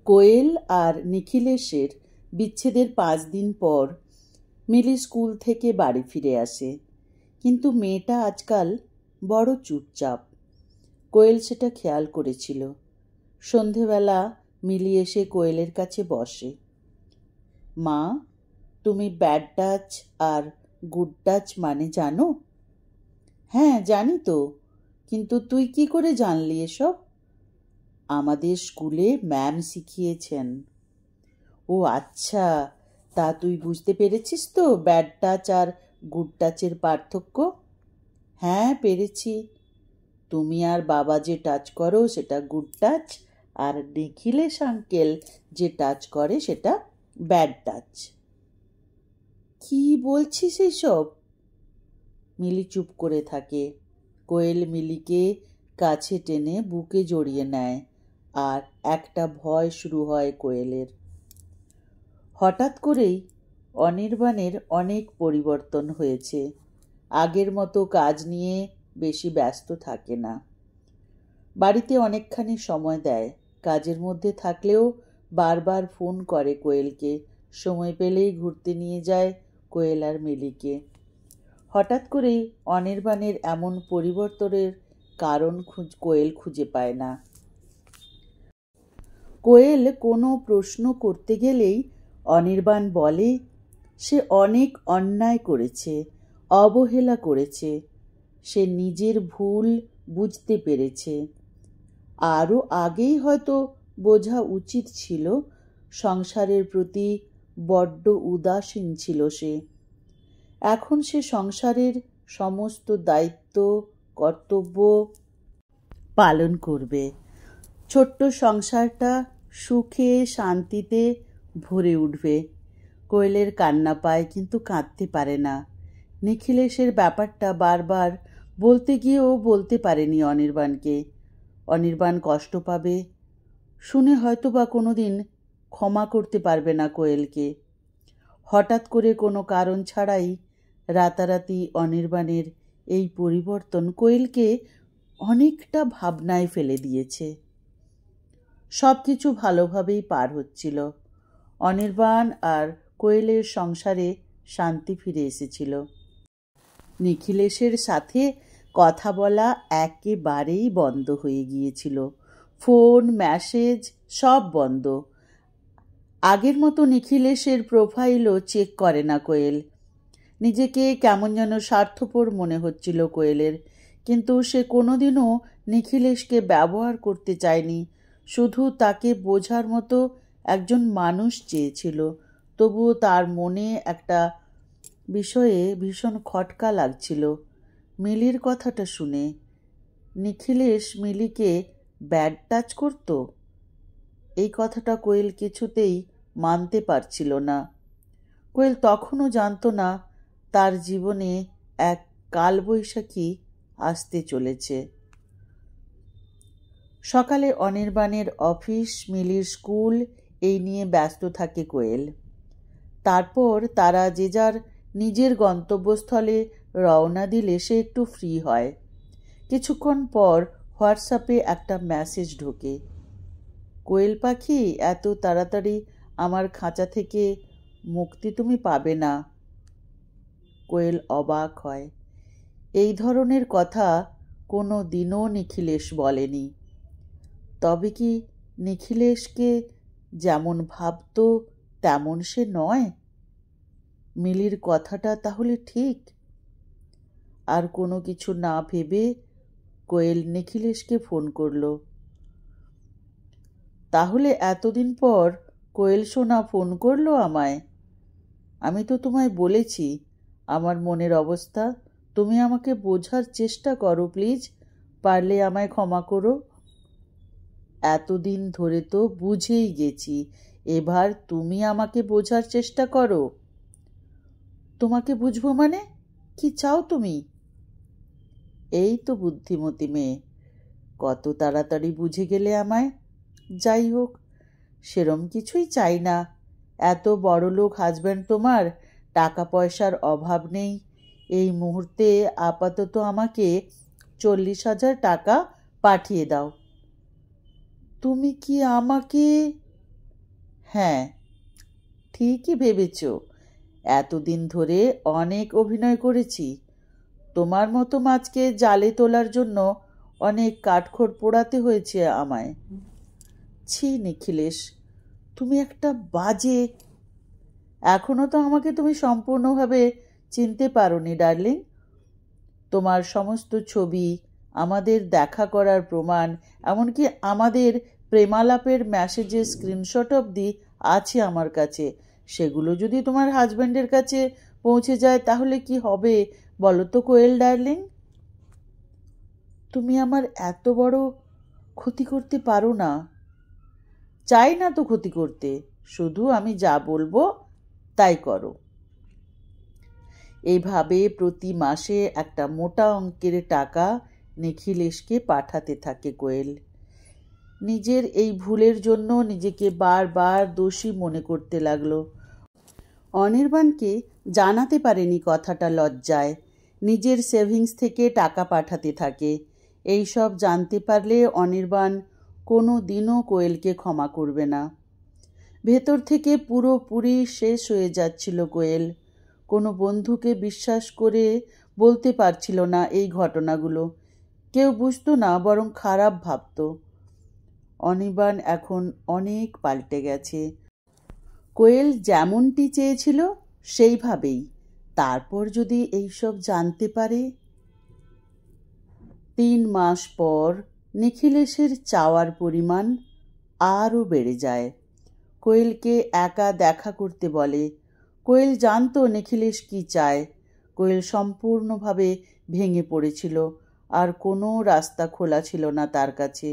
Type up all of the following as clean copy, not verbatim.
কোয়েল আর নিখিলেশের বিচ্ছেদের 5 দিন পর মিলি স্কুল থেকে বাড়ি ফিরে আসে। কিন্তু মেয়েটা আজকাল বড় চুপচাপ। কোয়েল সেটা খেয়াল করেছিল। সন্ধেবেলা মিলি এসে কোয়েলের কাছে বসে। মা, তুমি ব্যাড টাচ আর গুড টাচ মানে জানো? হ্যাঁ, জানি তো, কিন্তু তুই কি করে জানলি এসব? আমাদের স্কুলে ম্যাম শিখিয়েছেন। ও আচ্ছা, তা তুই বুঝতে পেরেছিস তো ব্যাড টাচ আর গুড টাচের পার্থক্য? হ্যাঁ, পেরেছি। তুমি আর বাবা যে টাচ করো সেটা গুড টাচ, আর নিখিলেশ আঙ্কেল যে টাচ করে সেটা ব্যাড টাচ। কি বলছিস এইসব? মিলি চুপ করে থাকে। কোয়েল মিলিকে কাছে টেনে বুকে জড়িয়ে নেয়, আর একটা ভয় শুরু হয় কোয়েলের। হঠাৎ করেই অনির্বাণের অনেক পরিবর্তন হয়েছে। আগের মতো কাজ নিয়ে বেশি ব্যস্ত থাকে না। বাড়িতে অনেকখানি সময় দেয়। কাজের মধ্যে থাকলেও বারবার ফোন করে কোয়েলকে। সময় পেলেই ঘুরতে নিয়ে যায় কোয়েল আর মিলিকে। হঠাৎ করেই অনির্বাণের এমন পরিবর্তনের কারণ কোয়েল খুঁজে পায় না। কোয়েল কোনো প্রশ্ন করতে গেলেই অনির্বাণ বলে সে অনেক অন্যায় করেছে, অবহেলা করেছে, সে নিজের ভুল বুঝতে পেরেছে। আরও আগেই হয়তো বোঝা উচিত ছিল সংসারের প্রতি বড্ড উদাসীন ছিল সে। এখন সে সংসারের সমস্ত দায়িত্ব কর্তব্য পালন করবে। ছোট্ট সংসারটা সুখে শান্তিতে ভরে উঠবে। কোয়েলের কান্না পায়, কিন্তু কাঁদতে পারে না। নিখিলেশের ব্যাপারটা বারবার বলতে গিয়েও বলতে পারেনি অনির্বাণকে। অনির্বাণ কষ্ট পাবে, শুনে হয়তো বা কোনোদিন ক্ষমা করতে পারবে না কোয়েলকে। হঠাৎ করে কোনো কারণ ছাড়াই রাতারাতি অনির্বাণের এই পরিবর্তন কোয়েলকে অনেকটা ভাবনায় ফেলে দিয়েছে। সব কিছু ভালোভাবেই পার হচ্ছিল। অনির্বাণ আর কোয়েলের সংসারে শান্তি ফিরে এসেছিল। নিখিলেশের সাথে কথা বলা একেবারেই বন্ধ হয়ে গিয়েছিল। ফোন, মেসেজ সব বন্ধ। আগের মতো নিখিলেশের প্রোফাইলও চেক করে না কোয়েল। নিজেকে কেমন যেন স্বার্থপর মনে হচ্ছিল কোয়েলের। কিন্তু সে কোনোদিনও নিখিলেশকে ব্যবহার করতে চায়নি, শুধু তাকে বোঝার মতো একজন মানুষ চেয়েছিল। তবুও তার মনে একটা বিষয়ে ভীষণ খটকা লাগছিল। মিলির কথাটা শুনে। নিখিলেশ মিলিকে ব্যাড টাচ করত, এই কথাটা কোয়েল কিছুতেই মানতে পারছিল না। কোয়েল তখনও জানত না তার জীবনে এক কালবৈশাখী আসতে চলেছে। সকালে অনির্বাণের অফিস, মিলির স্কুল, এই নিয়ে ব্যস্ত থাকে কোয়েল। তারপর তারা যে যার নিজের গন্তব্যস্থলে রওনা দিলে সে একটু ফ্রি হয়। কিছুক্ষণ পর হোয়াটসঅ্যাপে একটা মেসেজ ঢোকে। কোয়েল পাখি, এত তাড়াতাড়ি আমার খাঁচা থেকে মুক্তি তুমি পাবে না। কোয়েল অবাক হয়। এই ধরনের কথা কোনো দিনও নিখিলেশ বলেনি। তবে কি নিখিলেশকে যেমন ভাবত তেমন সে নয়? মিলির কথাটা তাহলে ঠিক? আর কোনো কিছু না ভেবে কোয়েল নিখিলেশকে ফোন করল। তাহলে এতদিন পর কোয়েল সোনা ফোন করলো আমায়? আমি তো তোমায় বলেছি আমার মনের অবস্থা। তুমি আমাকে বোঝার চেষ্টা করো প্লিজ। পারলে আমায় ক্ষমা করো। এতদিন ধরে তো বুঝেই গেছি, এবার তুমি আমাকে বোঝার চেষ্টা করো। তোমাকে বুঝবো মানে? কি চাও তুমি? এই তো বুদ্ধিমতী মেয়ে, কত তাড়াতাড়ি বুঝে গেলে আমায়। যাই হোক, সেরম কিছুই চাই না। এত বড়লোক হাজব্যান্ড তোমার, টাকা পয়সার অভাব নেই। এই মুহূর্তে আপাতত আমাকে 40,000 টাকা পাঠিয়ে দাও। তুমি কি আমাকে? হ্যাঁ, ঠিকই ভেবেছ। এতদিন ধরে অনেক অভিনয় করেছি। তোমার মতো মাছকে জালে তোলার জন্য অনেক কাঠখড় পোড়াতে হয়েছে আমায়। ছি নিখিলেশ, তুমি একটা বাজে। এখনো তো আমাকে তুমি সম্পূর্ণভাবে চিনতে পারোনি ডার্লিং। তোমার সমস্ত ছবি, আমাদের দেখা করার প্রমাণ, এমনকি আমাদের প্রেমালাপের মেসেজের স্ক্রিনশট অবধি আছে আমার কাছে। সেগুলো যদি তোমার হাজব্যান্ডের কাছে পৌঁছে যায় তাহলে কি হবে বলো তো কোয়েল ডার্লিং? তুমি আমার এত বড় ক্ষতি করতে পারো না। চাই না তো ক্ষতি করতে, শুধু আমি যা বলবো তাই করো। এইভাবে প্রতি মাসে একটা মোটা অঙ্কের টাকা নিখিলেশকে পাঠাতে থাকে কোয়েল। নিজের এই ভুলের জন্য নিজেকে বারবার দোষী মনে করতে লাগলো। অনির্বাণকে জানাতে পারেনি কথাটা লজ্জায়। নিজের সেভিংস থেকে টাকা পাঠাতে থাকে। এই সব জানতে পারলে অনির্বাণ কোনো দিনও কোয়েলকে ক্ষমা করবে না। ভেতর থেকে পুরোপুরি শেষ হয়ে যাচ্ছিল কোয়েল। কোনো বন্ধুকে বিশ্বাস করে বলতে পারছিল না এই ঘটনাগুলো। কেউ বুঝতো না, বরং খারাপ ভাবত। অনির্বাণ এখন অনেক পাল্টে গেছে। কোয়েল যেমনটি চেয়েছিল সেইভাবেই। তারপর যদি এইসব জানতে পারে। 3 মাস পর নিখিলেশের চাওয়ার পরিমাণ আরও বেড়ে যায়। কোয়েলকে একা দেখা করতে বলে। কোয়েল জানতো নিখিলেশ কি চায়। কোয়েল সম্পূর্ণভাবে ভেঙে পড়েছিল, আর কোনো রাস্তা খোলা ছিল না তার কাছে।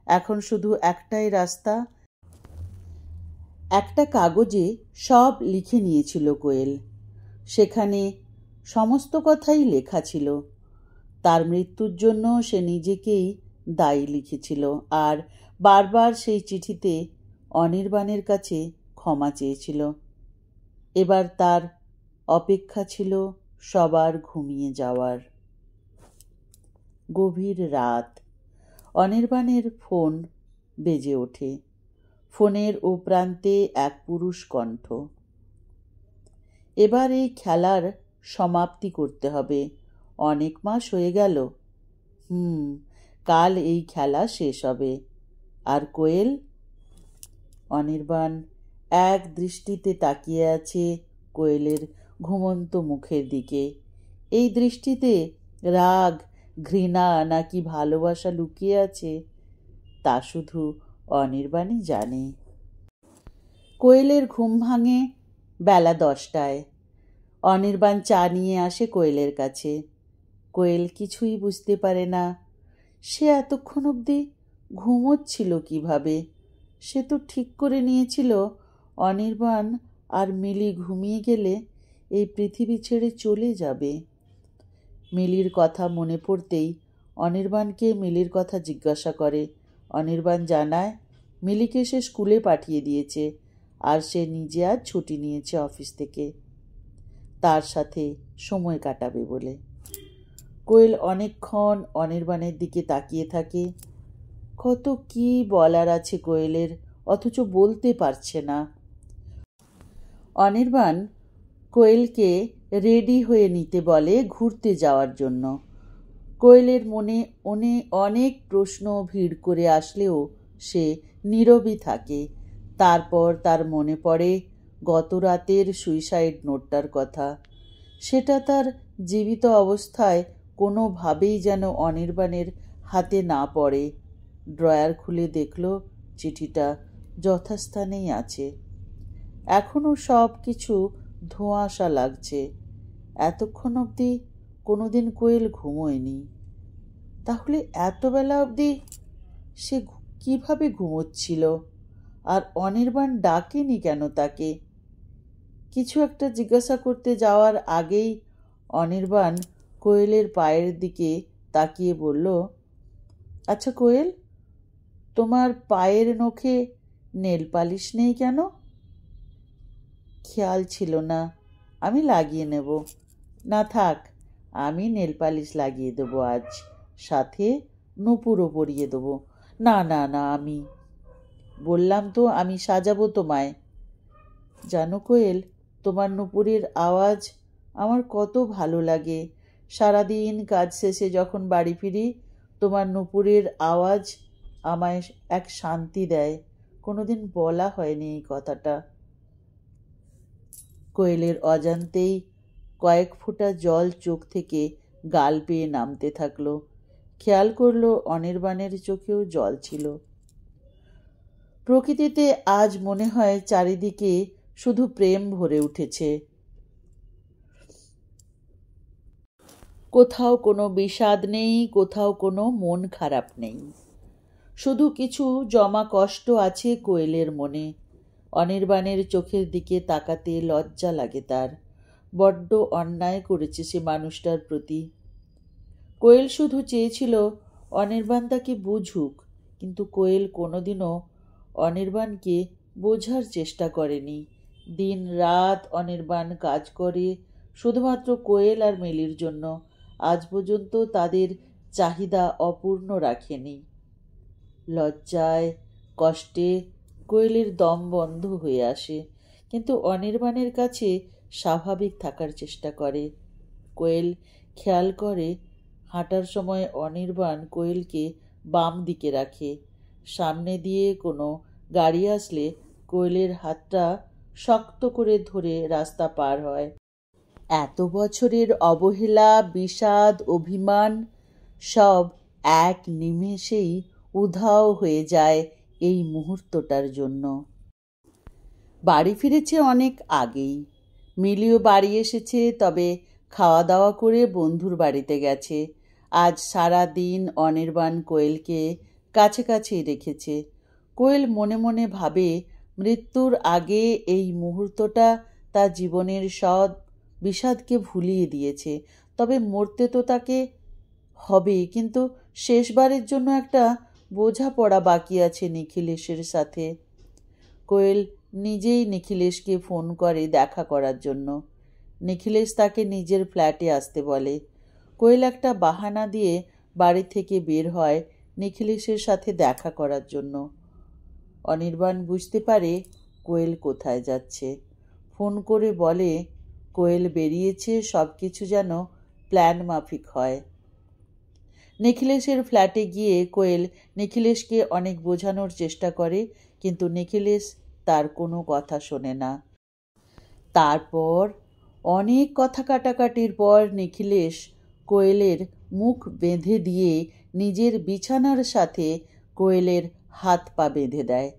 এখন শুধু একটাই রাস্তা। একটা কাগজে সব লিখে নিয়েছিল কোয়েল। সেখানে সমস্ত কথাই লেখা ছিল। তার মৃত্যুর জন্য সে নিজেকেই দায়ী লিখেছিল, আর বারবার সেই চিঠিতে অনির্বাণের কাছে ক্ষমা চেয়েছিল। এবার তার অপেক্ষা ছিল সবার ঘুমিয়ে যাওয়ার। গভীর রাত। অনির্বাণের ফোন বেজে ওঠে। ফোনের ও প্রান্তে এক পুরুষ কণ্ঠ। এবার এই খেলার সমাপ্তি করতে হবে। অনেক মাস হয়ে গেল। কাল এই খেলা শেষ হবে। আর কোয়েল? অনির্বাণ এক দৃষ্টিতে তাকিয়ে আছে কোয়েলের ঘুমন্ত মুখের দিকে। এই দৃষ্টিতে রাগ, ঘৃণা নাকি ভালোবাসা লুকিয়ে আছে তা শুধু অনির্বাণই জানে। কোয়েলের ঘুম ভাঙে বেলা 10টায়। অনির্বাণ চা নিয়ে আসে কোয়েলের কাছে। কোয়েল কিছুই বুঝতে পারে না। সে এতক্ষণ অবধি ঘুমোচ্ছিল কিভাবে? সে তো ঠিক করে নিয়েছিল অনির্বাণ আর মিলি ঘুমিয়ে গেলে এই পৃথিবী ছেড়ে চলে যাবে। মিলির কথা মনে পড়তেই অনির্বাণকে মিলির কথা জিজ্ঞাসা করে। অনির্বাণ জানায় মিলিকে সে স্কুলে পাঠিয়ে দিয়েছে, আর সে নিজে আজ ছুটি নিয়েছে অফিস থেকে, তার সাথে সময় কাটাবে বলে। কোয়েল অনেকক্ষণ অনির্বাণের দিকে তাকিয়ে থাকে। কত কি বলার আছে কোয়েলের, অথচ বলতে পারছে না। অনির্বাণ কোয়েলকে রেডি হয়ে নিতে বলে ঘুরতে যাওয়ার জন্য। কোয়েলের মনে অনেক প্রশ্ন ভিড় করে আসলেও সে নীরবই থাকে। তারপর তার মনে পড়ে গত রাতের সুইসাইড নোটটার কথা। সেটা তার জীবিত অবস্থায় কোনোভাবেই যেন অনির্বাণের হাতে না পড়ে। ড্রয়ার খুলে দেখল চিঠিটা যথাস্থানেই আছে। এখনও সব কিছু ধোঁয়াশা লাগছে। এতক্ষণ অবধি কোনোদিন কোয়েল ঘুমোয়নি। তাহলে এতবেলা অবধি সে কিভাবে ঘুমোচ্ছিল? আর অনির্বাণ ডাকেনি কেন তাকে? কিছু একটা জিজ্ঞাসা করতে যাওয়ার আগেই অনির্বাণ কোয়েলের পায়ের দিকে তাকিয়ে বলল, আচ্ছা কোয়েল, তোমার পায়ের নখে নেল পালিশ নেই কেন? খেয়াল ছিল না, আমি লাগিয়ে নেব। না থাক, আমি নেল পালিশ লাগিয়ে দেবো আজ, সাথে নূপুরও পরিয়ে দেবো। না না না, আমি। বললাম তো আমি সাজাবো তোমায়। জানো কোয়েল, তোমার নুপুরের আওয়াজ আমার কত ভালো লাগে। সারাদিন কাজ শেষে যখন বাড়ি ফিরি, তোমার নুপুরের আওয়াজ আমায় এক শান্তি দেয়। কোনোদিন বলা হয়নি এই কথাটা। কোয়েলের অজান্তেই কয়েক ফোঁটা জল চোখ থেকে গাল পেয়ে নামতে থাকলো। খেয়াল করলো অনির্বাণের চোখেও জল ছিল। প্রকৃতিতে আজ মনে হয় চারিদিকে শুধু প্রেম ভরে উঠেছে। কোথাও কোনো বিষাদ নেই, কোথাও কোনো মন খারাপ নেই। শুধু কিছু জমা কষ্ট আছে কোয়েলের মনে। অনির্বাণের চোখের দিকে তাকাতে লজ্জা লাগে তার। বড্ড অন্যায় করেছে সে মানুষটার প্রতি। কোয়েল শুধু চেয়েছিল অনির্বাণ তাকে বুঝুক, কিন্তু কোয়েল কোনোদিনও অনির্বাণকে বোঝার চেষ্টা করেনি। দিন রাত অনির্বাণ কাজ করে শুধুমাত্র কোয়েল আর মিলির জন্য। আজ পর্যন্ত তাদের চাহিদা অপূর্ণ রাখেনি। লজ্জায় কষ্টে কোয়েলের দম বন্ধ হয়ে আসে, কিন্তু অনির্বাণের কাছে স্বাভাবিক থাকার চেষ্টা করে। কোয়েল খেয়াল করে হাঁটার সময় অনির্বাণ কোয়েলকে বাম দিকে রাখে। সামনে দিয়ে কোনো গাড়ি আসলে কোয়েলের হাতটা শক্ত করে ধরে রাস্তা পার হয়। এত বছরের অবহেলা, বিষাদ, অভিমান সব এক নিমেষেই উধাও হয়ে যায় এই মুহূর্তটার জন্য। বাড়ি ফিরেছে অনেক আগেই। মিলিও বাড়ি এসেছে, তবে খাওয়া দাওয়া করে বন্ধুর বাড়িতে গেছে। আজ সারা দিন অনির্বাণ কোয়েলকে কাছে কাছেই রেখেছে। কোয়েল মনে মনে ভাবে মৃত্যুর আগে এই মুহূর্তটা তার জীবনের সব বিষাদকে ভুলিয়ে দিয়েছে। তবে মরতে তো তাকে হবে, কিন্তু শেষবারের জন্য একটা বোঝাপড়া বাকি আছে নিখিলেশের সাথে। কোয়েল নিজেই নিখিলেশকে ফোন করে দেখা করার জন্য। নিখিলেশ তাকে নিজের ফ্ল্যাটে আসতে বলে। কোয়েল একটা বাহানা দিয়ে বাড়ি থেকে বের হয় নিখিলেশের সাথে দেখা করার জন্য। অনির্বাণ বুঝতে পারে কোয়েল কোথায় যাচ্ছে। ফোন করে বলে কোয়েল বেরিয়েছে, সব কিছু যেন প্ল্যান মাফিক হয়। নিখিলেশের ফ্ল্যাটে গিয়ে কোয়েল নিখিলেশকে অনেক বোঝানোর চেষ্টা করে, কিন্তু নিখিলেশ তার কোনো কথা শোনে না। তারপর অনেক কথা কাটাকাটির পর নিখিলেশ কোয়েলের মুখ বেঁধে দিয়ে নিজের বিছানার সাথে কোয়েলের হাত পা বেঁধে দেয়।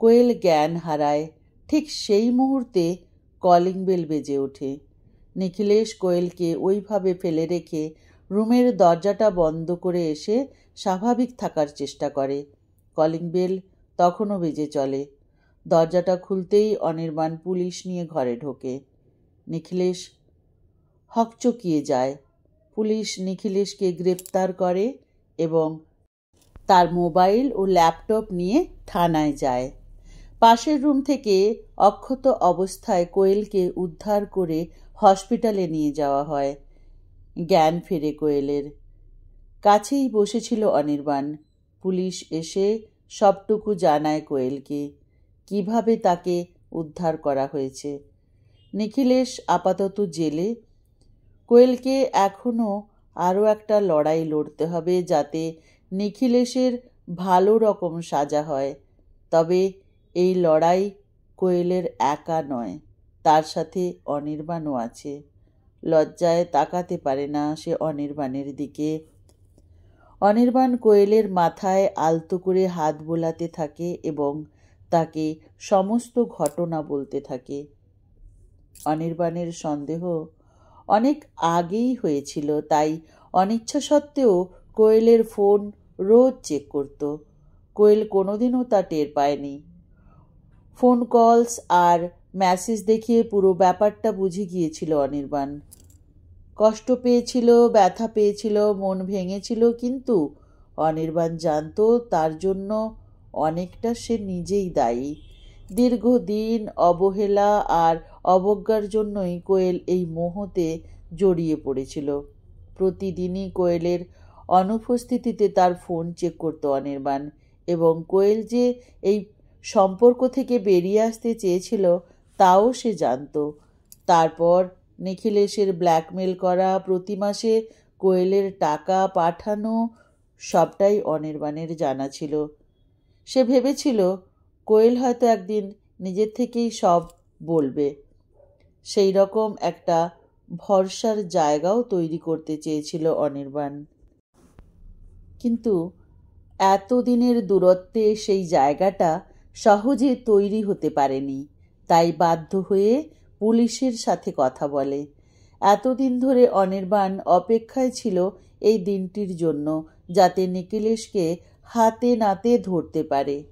কোয়েল জ্ঞান হারায়। ঠিক সেই মুহূর্তে কলিং বেল বেজে ওঠে। নিখিলেশ কোয়েলকে ওইভাবে ফেলে রেখে রুমের দরজাটা বন্ধ করে এসে স্বাভাবিক থাকার চেষ্টা করে। কলিং বেল তখনও বেজে চলে। দরজাটা খুলতেই অনির্বাণ পুলিশ নিয়ে ঘরে ঢোকে। নিখিলেশ হকচকিয়ে যায়। পুলিশ নিখিলেশকে গ্রেপ্তার করে এবং তার মোবাইল ও ল্যাপটপ নিয়ে থানায় যায়। পাশের রুম থেকে অক্ষত অবস্থায় কোয়েলকে উদ্ধার করে হসপিটালে নিয়ে যাওয়া হয়। জ্ঞান ফেরে কোয়েলের। কাছেই বসেছিল অনির্বাণ। পুলিশ এসে সবটুকু জানায় কোয়েলকে, কিভাবে তাকে উদ্ধার করা হয়েছে। নিখিলেশ আপাতত জেলে। কোয়েলকে এখনও আরও একটা লড়াই লড়তে হবে, যাতে নিখিলেশের ভালো রকম সাজা হয়। তবে এই লড়াই কোয়েলের একা নয়, তার সাথে অনির্বাণও আছে। লজ্জায় তাকাতে পারে না সে অনির্বাণের দিকে। অনির্বাণ কোয়েলের মাথায় আলতো করে হাত বোলাতে থাকে এবং তাকে সমস্ত ঘটনা বলতে থাকে। অনির্বাণের সন্দেহ অনেক আগেই হয়েছিল, তাই অনিচ্ছা সত্ত্বেও কোয়েলের ফোন রোজ চেক করত। কোয়েল কোনোদিনও তা টের পায়নি। ফোন কলস আর মেসেজ দেখিয়ে পুরো ব্যাপারটা বুঝে গিয়েছিল অনির্বাণ। কষ্ট পেয়েছিল, ব্যথা পেয়েছিল, মন ভেঙেছিল, কিন্তু অনির্বাণ জানত তার জন্য অনেকটা সে নিজেই দায়ী। দীর্ঘদিন অবহেলা আর অবজ্ঞার জন্যই কোয়েল এই মোহতে জড়িয়ে পড়েছিল। প্রতিদিনই কোয়েলের অনুপস্থিতিতে তার ফোন চেক করত অনির্বাণ। এবং কোয়েল যে এই সম্পর্ক থেকে বেরিয়ে আসতে চেয়েছিল তাও সে জানত। তারপর নিখিলেশের ব্ল্যাকমেল করা, প্রতি মাসে কোয়েলের টাকা পাঠানো, সবটাই অনির্বাণের জানা ছিল। সে ভেবেছিল কোয়েল হয়তো একদিন নিজের থেকেই সব বলবে। সেই রকম একটা ভরসার জায়গাও তৈরি করতে চেয়েছিল অনির্বাণ। কিন্তু এতদিনের দূরত্বে সেই জায়গাটা সহজে তৈরি হতে পারেনি। তাই বাধ্য হয়ে পুলিশের সাথে কথা বলে। এতদিন ধরে অনির্বাণ অপেক্ষায় ছিল এই দিনটির জন্য, যাতে নিখিলেশকে হাতে নাতে ধরতে পারে।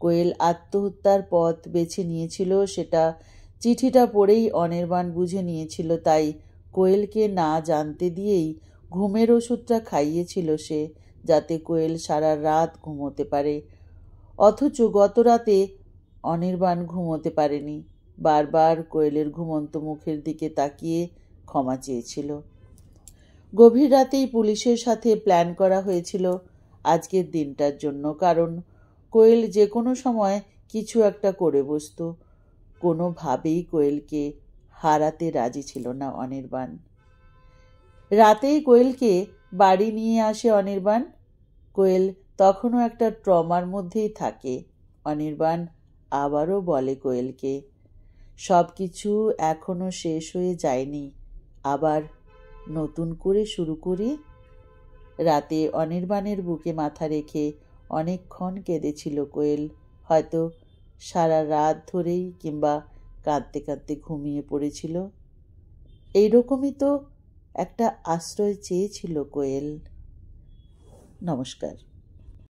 কোয়েল আত্মহত্যার পথ বেছে নিয়েছিল, সেটা চিঠিটা পড়েই অনির্বাণ বুঝে নিয়েছিল। তাই কোয়েলকে না জানতে দিয়েই ঘুমের ওষুধটা খাইয়েছিল সে, যাতে কোয়েল সারা রাত ঘুমোতে পারে। অথচ গত রাতে অনির্বাণ ঘুমোতে পারেনি। বারবার কোয়েলের ঘুমন্ত মুখের দিকে তাকিয়ে ক্ষমা চেয়েছিল। গভীর রাতেই পুলিশের সাথে প্ল্যান করা হয়েছিল আজকের দিনটার জন্য, কারণ কোয়েল যে কোনো সময় কিছু একটা করে বসত। কোনোভাবেই কোয়েলকে হারাতে রাজি ছিল না অনির্বাণ। রাতেই কোয়েলকে বাড়ি নিয়ে আসে অনির্বাণ। কোয়েল তখনও একটা ট্রমার মধ্যেই থাকে। অনির্বাণ আবারও বলে কোয়েলকে, সব কিছু এখনো শেষ হয়ে যায়নি, আবার নতুন করে শুরু করি। রাতে অনির্বাণের বুকে মাথা রেখে অনেকক্ষণ কেঁদেছিল কোয়েল। হয়তো সারা রাত ধরেই, কিংবা কাঁদতে কাঁদতে ঘুমিয়ে পড়েছিল। এইরকমই তো একটা আশ্রয় চেয়েছিল কোয়েল। নমস্কার।